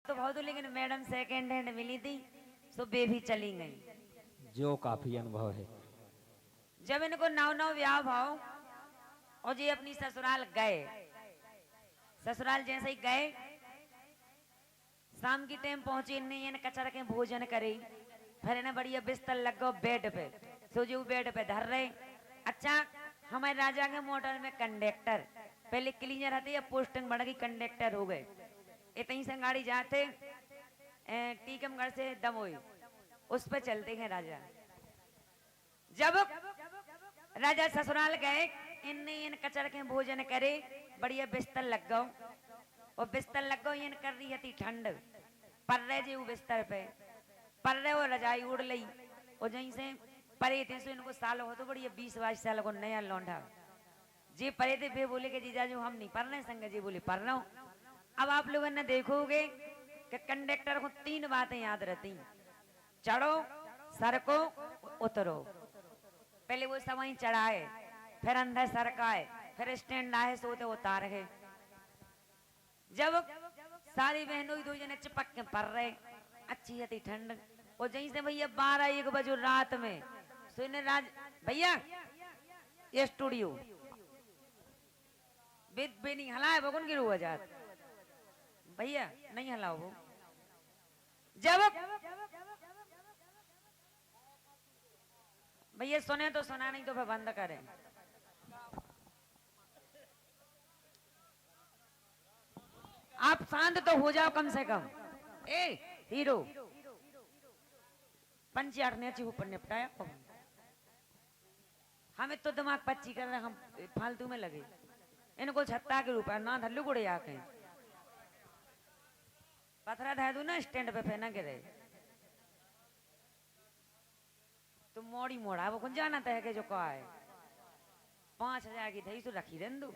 तो बहुत, लेकिन मैडम सेकंड हैंड मिली थी, सो बेबी चली गई। जो काफी अनुभव है। जब इनको नौ नौ ब्याह भाव और जी अपनी ससुराल गए, ससुराल जैसे ही गए, शाम की टाइम पहुंचे, इन्हें कचर के भोजन करे, फिर इन्हें बढ़िया बिस्तर लग गो बेड पे, सो जो बेड पे धर रहे। अच्छा, हमारे राजा के मोटर में कंडक्टर, पहले क्लीनर आते या पोस्टिंग बढ़ गई, कंडक्टर हो गए। इतनी से गाड़ी जाते टीकमगढ़ से दमोई, उस पर चलते हैं राजा। जब राजा ससुराल गए, इन कचर के भोजन करे, बढ़िया बिस्तर लग गो, और बिस्तर लग गो, इन कर रही थी ठंड, पर रहे जी बिस्तर पे पर रहे, वो रजाई उड़ ली, और जहीं से परे थे, सो इनको साल हो तो बढ़िया 20-22 साल को नया लौंडा जी परे थे। वे बोले कि जीजाजू हम नहीं पढ़ रहे, संग जी बोले पढ़ रहा हूँ। अब आप लोगों ने देखोगे कि कंडक्टर को 3 बातें याद रहती, चढ़ो, सरको, उतरो। पहले वो सब वहीं चढ़ाए, फिर अंदर सरकाए, फिर स्टैंड आए, सोते उतार है। जब सारी बहनों दो जने चिपक के पड़ रहे, अच्छी थी ठंड, और जहीं से भैया 12-1 बजे रात में सुने राज भैया ये स्टूडियो बे नहीं हलाए बगुन गिरू आजाद भैया नहीं हलाओ वो। जब भैया सुने तो सुना, नहीं तो फिर बंद करें। आप शांत तो हो जाओ कम से कम। ए हीरो पंचायत ने ऊपर निपटाया, हमें तो दिमाग पच्ची कर रहे, हम फालतू में लगे। इनको छत्ता के ऊपर ना धल्लू गुड़े आके पथरा धै दू ना, स्टैंड पे फेना गिरे तो मोड़ी मोड़ा वो कौन जाना तय के जो कहा है 5000 की थी, तो रखी दें दू,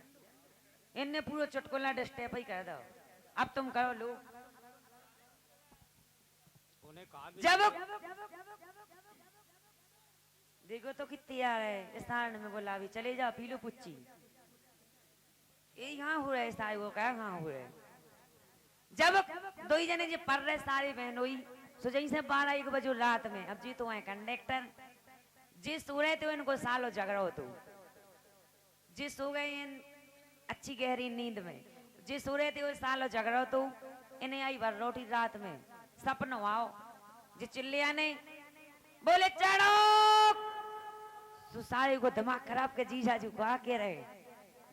इनने पूरा चुटकुला स्टेप ही कर दो। अब तुम करो लो। जब देखो तो कितनी आ रहे स्थान में बोला, अभी चले जाओ पी लो पुच्ची, ये यहाँ हो रहे सारे, वो क्या हाँ हो रहे। जब 2 ही जने जो पढ़ रहे सारे बहनोई, सो जहीं से 12-1 बजे रात में, अब जी तो है कंडक्टर, जिस सो रहे थे इनको सालो झगड़ा हो, तो जिस सो गए इन अच्छी गहरी नींद में, जिस सो रहे थे वो सालो झगड़ा हो, तो इन्हें आई भर रोटी रात में सपनों आओ, जो चिल्लिया ने बोले चढ़ो, तो सारे को दिमाग खराब के जीजा जी को आके रहे,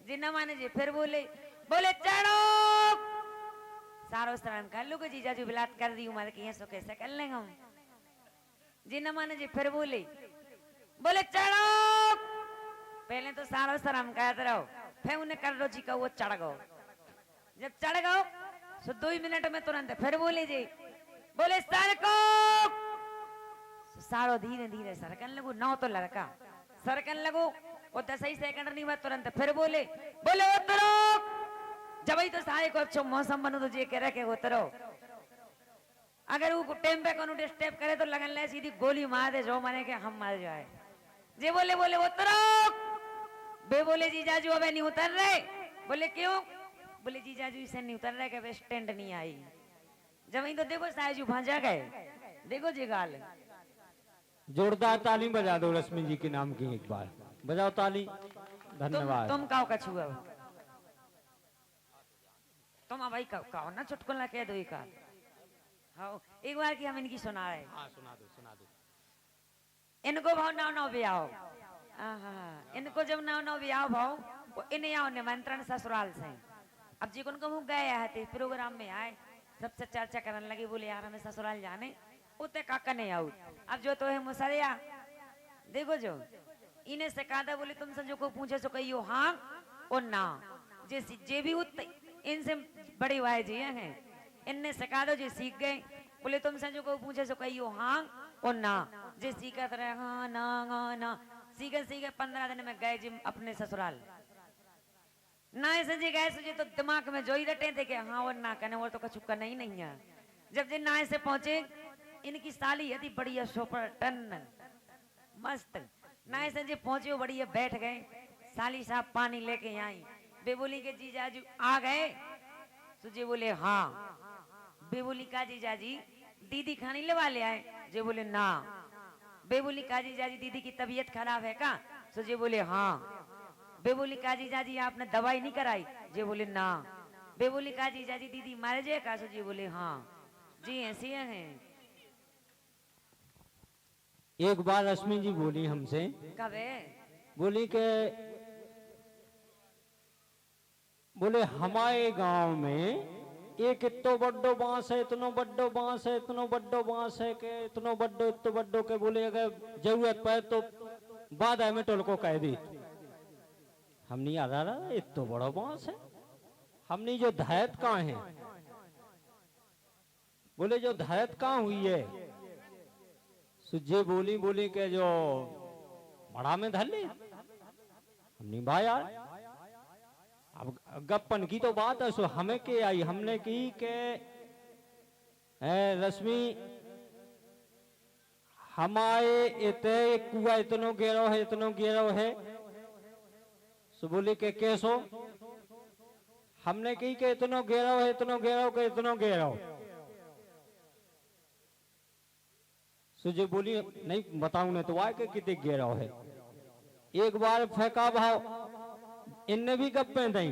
जिन्ना माने जी फिर बोले चढ़ो, सारो शरण कर लो, जीजा जी बिलात कर दी उम्र की, सो कैसे कर लेंगे हम। जिन्ना माने जी फिर बोले चढ़ो, पहले तो सारो शर्म कहते रहो, फिर उन्हें कर लो जी का वो चढ़ गो। जब चढ़ गो सो 2 ही मिनट में तुरंत फिर बोले सर को, सारो धीरे धीरे सरकन लगो, 9 तो लड़का सरकन लगो, वो 10 ही सेकंड नहीं हुआ, तुरंत फिर बोले उतरो। जब ही तो सारे को अच्छो मौसम बनो तो जे कह रहे उतरो, अगर वो टाइम पे कोनो डिस्टर्ब करे तो लगन ले सीधी गोली मार दे, जो मारे के हम मर जाए। जे बोले उतरो, बे बोले जीजाजू अबे नहीं उतर रहे, बोले क्यों, बोले जीजाजू इसे नहीं उतर रहे, के स्टैंड नहीं आई। जब ही तो देखो साजू भांजा गए, देखो जी गाल। जोरदार ताली बजा दो रश्मि जी के नाम की, एक बार बजाओ ताली। धन्यवाद। तुम काओ कछुआ, तुम भाई काओ ना, चुटकुला कह दो एक बार। हाँ एक बार की हम इनकी सुना रहे। हाँ सुना दो। इनको भाव 9 ब्याह, इनको जब 9 ब्याह भाव, इन्हें आओ निमंत्रण ससुराल से। अब जी उनको मुँह गए थे प्रोग्राम में आए, सबसे चर्चा करने लगे, बोले यार हमें ससुराल जाने, उतने काका नहीं आऊ। अब जो तो है मुसरिया, देखो जो इन्हें सिखाता, बोले तुमसे जो को पूछे सो कहियो हाँ और ना, जे भी इनसे बड़ी भाई जी हैं, इनने सिखा दो जो सीख गए। बोले तुमसे जो को पूछे सो कहियो हाँ और ना, जे सीखत रहे हाँ ना सीखे 15 दिन में गए जी अपने ससुराल। ना ऐसे जी गए जी तो दिमाग में जो ही रटे थे कि हाँ और ना कहने, और तो कछु करना ही नहीं है। जब जी ना ऐसे पहुंचे, इनकी साली यदि बढ़िया सोपर टन मस्त, ना ऐसे जी पहुंचे बढ़िया बैठ गए, साली साहब पानी लेके आई, बे बोली के जीजाजू आ गए, तुझे बोले हाँ, बे बोली का जीजा जी दीदी खानी लवा ले आए? जे बोले ना। बे बोली का जीजा जी दीदी की तबीयत खराब है का? सो जे बोले हाँ। बे बोली का जीजा जी आपने दवाई नहीं कराई? जे बोले ना। बे बोली का जीजा जी दीदी मर जाए का? सो जे बोले हाँ। जी ऐसी है। एक बार रश्मि जी बोली हमसे, कब है? बोली के बोले हमारे गांव में एक इतो बड्डो बांस है, इतनो बड्डो बांस है, इतनो बड्डो बांस है के इतनो बड्डो इतो बड्डो के बोले अगर जरूरत पड़े तो बाद में टोल को कह दी। हम नहीं आ रहा इतो बड़ो बांस है, हमने जो धायत कहाँ है? बोले जो धायत कहाँ हुई है? सुजे बोली के जो बड़ा में धर ली। हमने भाई यार अब गप्पन की तो बात है, सो हमें के आई हमने की के रश्मि हमारे इतने कुआ इतनो गेरो है, इतनो गेरो है। सो बोली के कैसो? हमने की के इतनो गेरो है, इतनो गेरो के इतनो गेरो। सुजे बोली नहीं बताऊं ने तो आए के कितने गेरो है। एक बार फेंका भाव इनने भी गप्पे दई,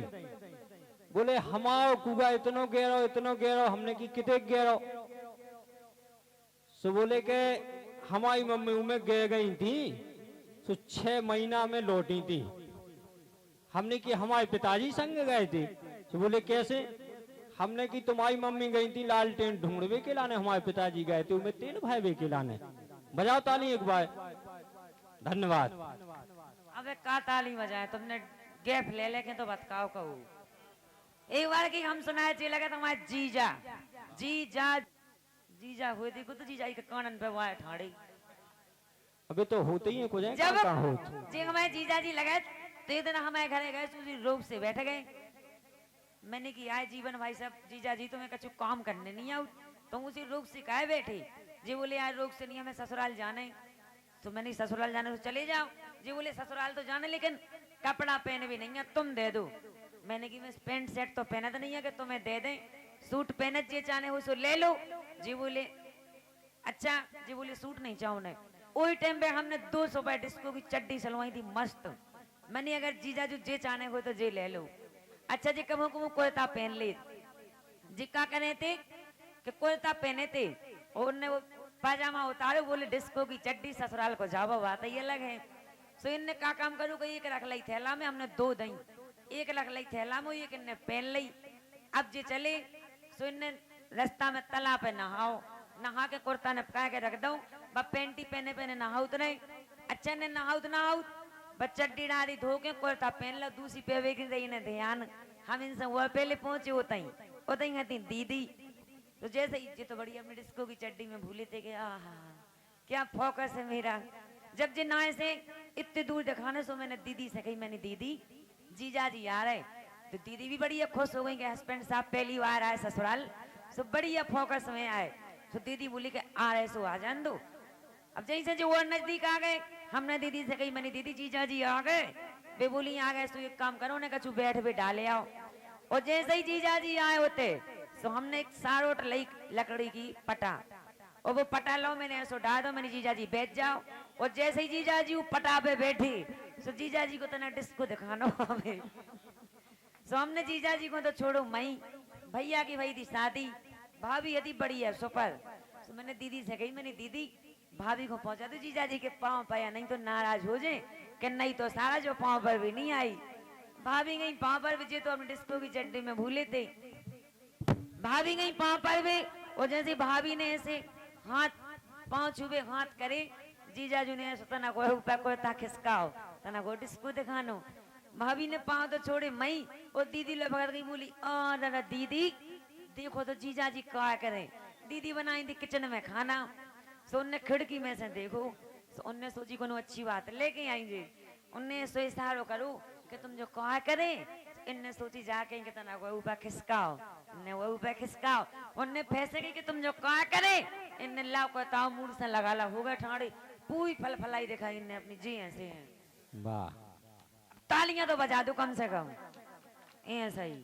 बोले हमारो कुआ इतनो गेरो, हमने की कितने गेरो? सो बोले के हमारी मम्मी उमें गे गई थी, सो 6 महीना में लौटी थी। हमने की हमारे पिताजी संग गए थे। सो बोले कैसे? हमने की तुम्हारी मम्मी गई थी लालटेन ढूंढवे के लाने, हमारे पिताजी गए थे उमें तेल भाईवे के लाने। बजाओ ताली एक बार। धन्यवाद। अबे का ताली बजाए? तुमने गैप ले लेके तो बताओ कहू। एक बार की हम सुनाए चे लगे तो हमारे जीजा जीजा जीजा हुए थी तो जीजा के कानन पे वाय ठाड़ी। अबे तो होते ही है कुछ है जब कहाँ होत। जी हमारे जीजा जी लगे तो एक दिन हमारे घरे गए, सूजी रोग से बैठ गए। मैंने की आए जीवन भाई साहब जीजा जी तुम्हें कछु काम करने नहीं आऊ, तुम उसी रोग से काहे बैठे? जी बोले यार रोग से नहीं हमें ससुराल जाने। तो मैंने ससुराल जाने तो चले जाओ। जी बोले ससुराल तो जाने लेकिन कपड़ा पहने भी नहीं है, तुम दे दो। मैंने की मैं पैंट शर्ट तो पहना तो नहीं है कि तुम्हें दे दें, सूट पहने जे चाहे हो सो ले लो। जी बोले अच्छा। जी बोले सूट नहीं चाहूँ ने। वही टाइम पे हमने 200 रुपए डिस्को की चड्डी सलवाई थी मस्त। मैंने अगर जीजा जो जे चाहने हो तो जे ले लो। अच्छा जी कबो कबो कुर्ता पहन ले। जी क्या करे थे कि कुर्ता पहने थे और उनने वो पाजामा उतारे, बोले डिस्को की चड्डी ससुराल को जावा बात ये अलग है। सो इनने का काम करूँ कि एक रख ली थैला में, हमने 2 दई, एक रख ली थैला में, एक इनने पहन ली। अब जे चले सो इनने रास्ता में तालाब पे नहाओ, नहा के कुर्ता नपका के रख दो, बस पेंटी पहने पहने नहाउत नहीं। अच्छा ने नहाउत नहाउत बस चड्डी डाली धो के कुर्ता पहन लो, दूसरी पे वे इन्हें ध्यान हम इनसे वो पहले पहुंचे उतई हती दीदी। तो जैसे ही तो बड़ी अपनी डिस्को की चड्डी में भूले थे कि आहा क्या फोकस है मेरा। जब जे नाए से इतने दूर दिखाने सो मैंने दीदी से कही, मैंने दीदी जीजा जी आ रहे। तो दीदी भी बढ़िया खुश हो गई कि हस्बैंड साहब पहली बार आए ससुराल, सो बढ़िया फोकस में आए। तो दीदी बोली कि आ रहे सो आ जान दो। अब जैसे जो और नजदीक आ गए हमने दीदी से कही, मैंने दीदी जीजा जी आ गए। वे बोली आ गए, तो एक काम करो ने कछु बैठ भी डाले आओ। और जैसे ही जीजा जी आए होते तो हमने एक सारोट ली लकड़ी की पटा, और वो पटा लो मैंने ऐसो डाल दो, मैंने जीजा जी बैठ जाओ। और जैसे ही जीजा जी वो पटा पे बैठी तो जीजा जी को तो ना डिस्को दिखाना हमें। सो हमने जीजा जी को तो छोड़ो मई भैया की भाई थी शादी, भाभी यदि बड़ी है सुपर। तो मैंने दीदी से कही, मैंने दीदी भाभी को पहुंचा दो जीजा जी के पाँव पाया, नहीं तो नाराज हो जाए कि नहीं तो सारा जो पाँव पर भी नहीं आई। भाभी गई पाँव पर भी, तो अपने डिस्को की चड्डी में भूले थे। भाभी गई पाँव पर भी, और जैसे भाभी ने ऐसे हाथ पाँव छुबे हाथ करे, जीजा जी ने ऐसा तना को ऊपर को ता खिसकाओ तना को डिस्को दिखानो। भाभी ने पाँव तो छोड़े मई, और दीदी ले भगत गई, बोली आ दादा दीदी देखो तो जीजा जी क्या करे। दीदी बनाई थी किचन में खाना, सो उनने खिड़की में से देखो, सो उनने सोची कोनो अच्छी बात लेके आएंगे, उनने सो इशारो करो कि तुम जो क्या करे। इनने सोची जाके कि तना वो ऊपर खिसकाओ, इनने वो ऊपर खिसकाओ, उनने फैसे की कि तुम जो क्या करे। इनने लाओ को ताऊ मूड से लगा ला हो गए ठाड़ी, पूरी फल फलाई दिखाई इनने अपनी जी ऐसे हैं। वाह तालियां तो बजा दो कम से कम ऐसा ही।